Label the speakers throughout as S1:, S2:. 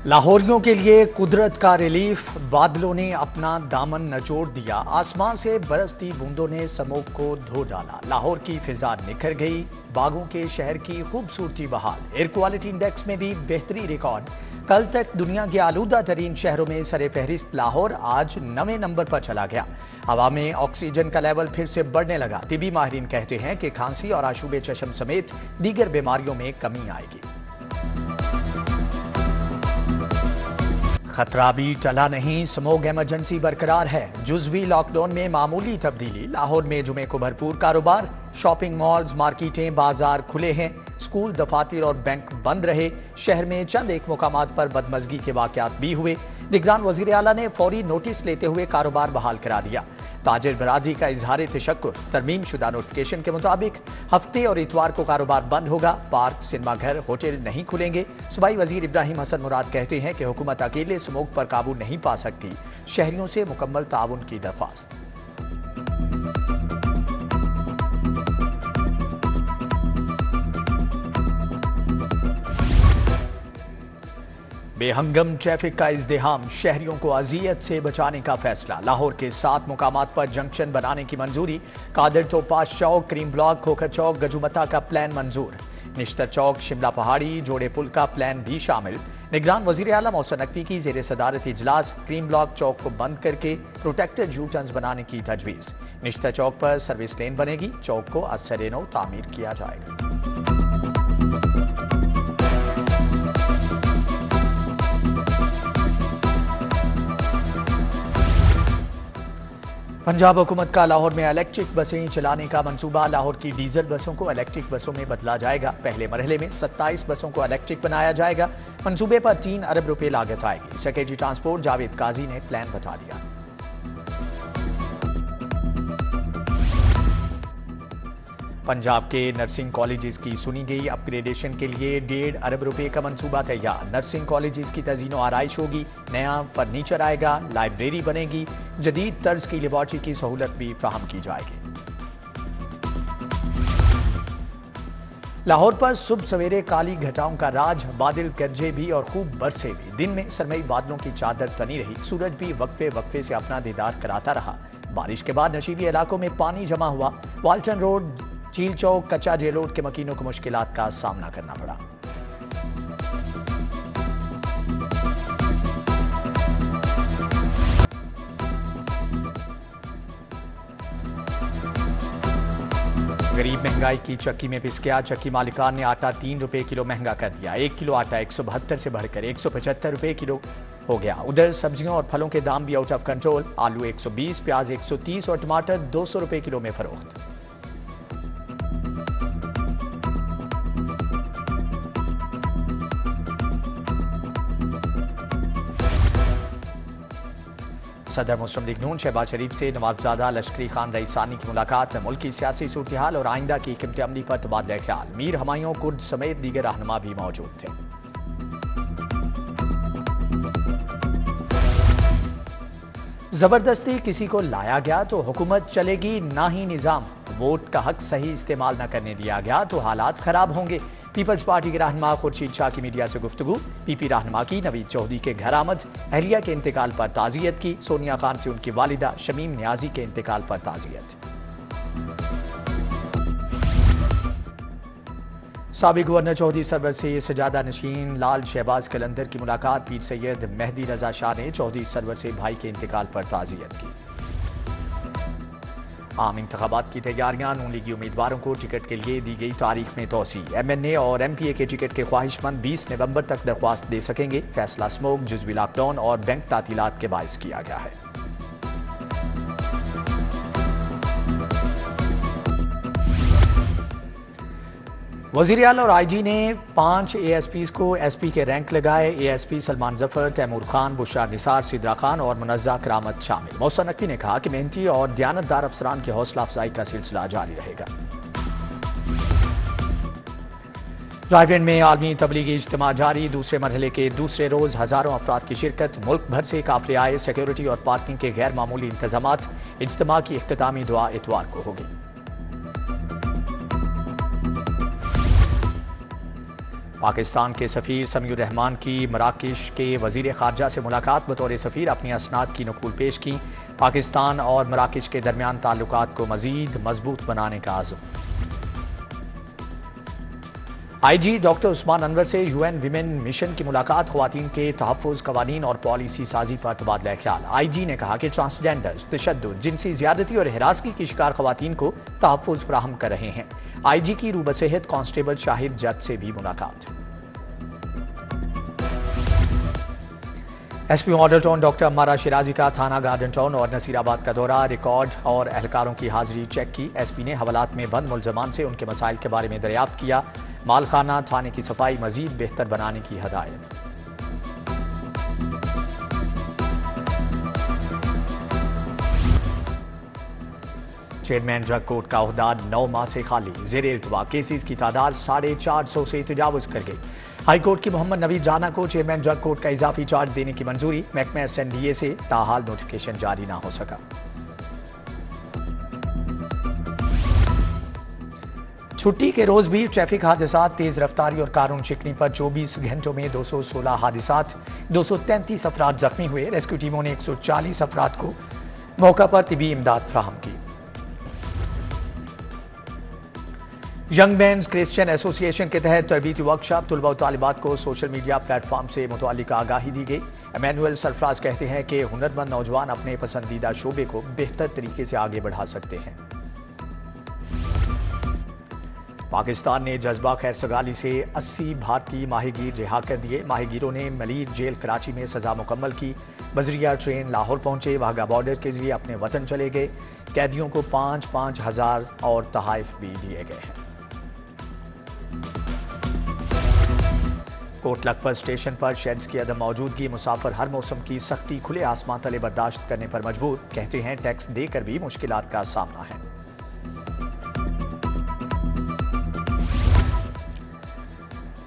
S1: लाहौरियों के लिए कुदरत का रिलीफ। बादलों ने अपना दामन नचोड़ दिया। आसमान से बरसती बूंदों ने स्मोक को धो डाला। लाहौर की फिजा निखर गई। बागों के शहर की खूबसूरती बहाल। एयर क्वालिटी इंडेक्स में भी बेहतरी रिकॉर्ड। कल तक दुनिया के आलूदा तरीन शहरों में सरे फहरिस्त लाहौर आज 9वें नंबर पर चला गया। हवा में ऑक्सीजन का लेवल फिर से बढ़ने लगा। तिबी माहिरीन कहते हैं कि खांसी और आशूबे चशम समेत दीगर बीमारियों में कमी आएगी। खतरा भी टला नहीं। स्मोग इमरजेंसी बरकरार है। जुज़वी लॉकडाउन में मामूली तब्दीली। लाहौर में जुमे को भरपूर कारोबार। शॉपिंग मॉल्स, मार्केटें, बाजार खुले हैं। स्कूल, दफातर और बैंक बंद रहे। शहर में चंद एक मुकामात पर बदमजगी के वाकयात भी हुए। निगरान वजीर आला ने फौरी नोटिस लेते हुए कारोबार बहाल करा दिया। ताजिर बरादरी का इजहार तशक्कुर। तरमीम शुदा नोटिफिकेशन के मुताबिक हफ्ते और इतवार को कारोबार बंद होगा। पार्क, सिनेमा घर, होटल नहीं खुलेंगे। सूबाई वजीर इब्राहिम हसन मुराद कहते हैं कि हुकूमत अकेले स्मोक पर काबू नहीं पा सकती। शहरियों से मुकम्मल ताउन की दरख्वास्त। बेहंगम ट्रैफिक का इज़्दिहाम। शहरियों को अजियत से बचाने का फैसला। लाहौर के 7 मुकामात पर जंक्शन बनाने की मंजूरी। कादर टोपाश चौक, क्रीम ब्लॉक, खोखर चौक, गजुमता का प्लान मंजूर। निश्तर चौक, शिमला पहाड़ी, जोड़े पुल का प्लान भी शामिल। निगरान वजीर आला मोहसिन नकवी की जेर सदारत इजलास। क्रीम ब्लॉक चौक को बंद करके प्रोटेक्टेड यू टर्न्स बनाने की तजवीज़। निश्तर चौक पर सर्विस लेन बनेगी। चौक को असर नौ तामीर किया जाएगा। पंजाब हुकूमत का लाहौर में इलेक्ट्रिक बसें चलाने का मंसूबा। लाहौर की डीजल बसों को इलेक्ट्रिक बसों में बदला जाएगा। पहले मरहले में 27 बसों को इलेक्ट्रिक बनाया जाएगा। मंसूबे पर 3 अरब रुपए लागत आएगी। सेक्रेटरी ट्रांसपोर्ट जावेद काजी ने प्लान बता दिया। पंजाब के नर्सिंग कॉलेजेस की सुनी गई अपग्रेडेशन के लिए 1.5 अरब रुपए का मंसूबा तैयार। नर्सिंग कॉलेजेस की तज़ीनो आराइश होगी। नया फर्नीचर आएगा। लाइब्रेरी बनेगी। जदीद तर्ज की लेबॉर्ट्री की सहूलत भी फराहम की जाएगी। लाहौर पर सुबह सवेरे काली घटाओं का राज। बादल गरजे भी और खूब बरसे भी। दिन में सरमई बादलों की चादर तनी रही। सूरज भी वक्फे वक्फे से अपना दीदार कराता रहा। बारिश के बाद नशीबी इलाकों में पानी जमा हुआ। वाल्टन रोड, चील चौक, कच्चा जेलोड के मकीनों को मुश्किलात का सामना करना पड़ा। गरीब महंगाई की चक्की में पिस गया। चक्की मालिकान ने आटा 3 रुपए किलो महंगा कर दिया। 1 किलो आटा 172 से बढ़कर 175 रुपए किलो हो गया। उधर सब्जियों और फलों के दाम भी आउट ऑफ कंट्रोल। आलू 120, प्याज 130 और टमाटर 200 रुपए किलो में फरोख्त। सदर मुस्लिम लीग नून शहबाज शरीफ से नवाबजादा लश्करी खान रईसानी की मुलाकात। मुल्की सियासी सूरत हाल और आइंदा की हिकमत अमली पर तबादला ख्याल। मीर हमायूं कुर्द समेत दीगर रहनुमा भी मौजूद थे। जबरदस्ती किसी को लाया गया तो हुकूमत चलेगी ना ही निजाम। वोट का हक सही इस्तेमाल न करने दिया गया तो हालात खराब होंगे। पीपल्स पार्टी के रहनुमा खुर्शीद शाह की मीडिया से गुफ्तगू। पीपी रहनुमा की नवीद चौधरी के घर आमद। अहलिया के इंतकाल पर ताज़ियत की। सोनिया खान से उनकी वालिदा शमीम न्याजी के इंतकाल पर ताज़ियत। साबिक गवर्नर चौधरी सरवर से सजादा नशीन लाल शहबाज कलंदर की मुलाकात। पीर सैयद मेहदी रजा शाह ने चौधरी सरवर से भाई के इंतकाल पर ताज़ियत की। आम इंतखाबात की तैयारियां। नून लीगी उम्मीदवारों को टिकट के लिए दी गई तारीख में तोसी। MNA और MPA के टिकट के ख्वाहिशमंद 20 नवंबर तक दरख्वास्त दे सकेंगे। फैसला स्मोक, जुज़वी लॉकडाउन और बैंक तातीलात के बायस किया गया है। वज़ीर आला और IG ने 5 ASPs को SP के रैंक लगाए। ASP सलमान जफर, तैमूर खान, बुशरा निसार, सिद्रा खान और मुनज़्ज़ा करामत शामिल। मोहसिन नकवी ने कहा कि मेहनती और दयानतदार अफसरान की हौसला अफजाई का सिलसिला जारी रहेगा। रायबरेली में आलमी तबलीगी इज्तिमा जारी। दूसरे मरहले के दूसरे रोज हजारों अफराद की शिरकत। मुल्क भर से काफिले आए। सिक्योरिटी और पार्किंग के गैर मामूली इंतजामात। इज्तिमा की इख्तितामी दुआ इतवार को होगी। पाकिस्तान के सफ़ीर समीउर रहमान की मराकश के वज़ीर ख़ारजा से मुलाकात। बतौर सफ़ीर अपनी असनाद की नक़ूल पेश की। पाकिस्तान और मराकश के दरमियान ताल्लुकात को मज़ीद मजबूत बनाने का आज़म। IG डॉक्टर उस्मान अनवर से UN विमेन मिशन की मुलाकात। ख़वातीन के तहफ़्फ़ुज़, क़वानीन और पॉलिसी साजी पर तबादला ख्याल। IG ने कहा कि ट्रांसजेंडर्स तशद्दुद, जिनसी ज़्यादती और हिरासगी की शिकार ख़वातीन को तहफ़्फ़ुज़ फ़राहम कर रहे हैं। IG की रूबसेहत कांस्टेबल शाहिद जट से भी मुलाकात। SP model town doctor Ammara Shirazi का थाना गार्डन टाउन और नसीराबाद का दौरा। रिकॉर्ड और एहलकारों की हाजिरी चेक की। SP ने हवालात में बंद मुलजमान से उनके मसाइल के बारे में दरियाफ्त किया। मालखाना थाने की सफाई मजीद बेहतर बनाने की हदायत। चेयरमैन ड्रग कोर्ट का ओहदा 9 माह से खाली। जेर इल्तवा केसेस की तादाद 450 से तजावुज कर गई। हाई कोर्ट की मोहम्मद नवीद राना को चेयरमैन ड्रग कोर्ट का इजाफी चार्ज देने की मंजूरी। महकमा SNDA से ताहाल नोटिफिकेशन जारी ना हो सका। छुट्टी के रोज भी ट्रैफिक हादसा, तेज रफ्तारी और कानून शिकनी पर 24 घंटों में 216 हादसा, 233 अफराद जख्मी हुए। रेस्क्यू टीमों ने 140 अफराद को मौका पर तिबी इमदाद फ्राहम की। यंग मेंस क्रिश्चियन एसोसिएशन के तहत तरबीती वर्कशॉप। तुलबा और तालिबात को सोशल मीडिया प्लेटफॉर्म से मुतालिक आगाही दी गई। एमैनुअल सरफराज कहते हैं कि हुनरमंद नौजवान अपने पसंदीदा शोबे को बेहतर तरीके से आगे बढ़ा सकते हैं। पाकिस्तान ने जज्बा खैर सगाली से 80 भारतीय माहीगीर रिहा कर दिए। माहीगीरों ने मलीर जेल कराची में सजा मुकम्मल की। बजरिया ट्रेन लाहौर पहुंचे, वाघा बॉर्डर के जरिए अपने वतन चले गए। कैदियों को 5-5 हज़ार और तहाइफ भी दिए गए हैं। कोट लखपत स्टेशन पर शेड्स की अदम मौजूदगी। मुसाफिर हर मौसम की सख्ती खुले आसमान तले बर्दाश्त करने पर मजबूर। कहते हैं टैक्स देकर भी मुश्किलात का सामना है।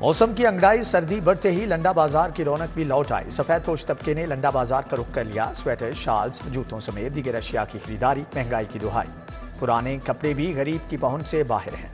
S1: मौसम की अंगड़ाई, सर्दी बढ़ते ही लंडा बाजार की रौनक भी लौट आई। सफेद पोश तबके ने लंडा बाजार का रुख कर लिया। स्वेटर, शाल्स, जूतों समेत दीगर अशिया की खरीदारी। महंगाई की दुहाई। पुराने कपड़े भी गरीब की पहुंच से बाहर हैं।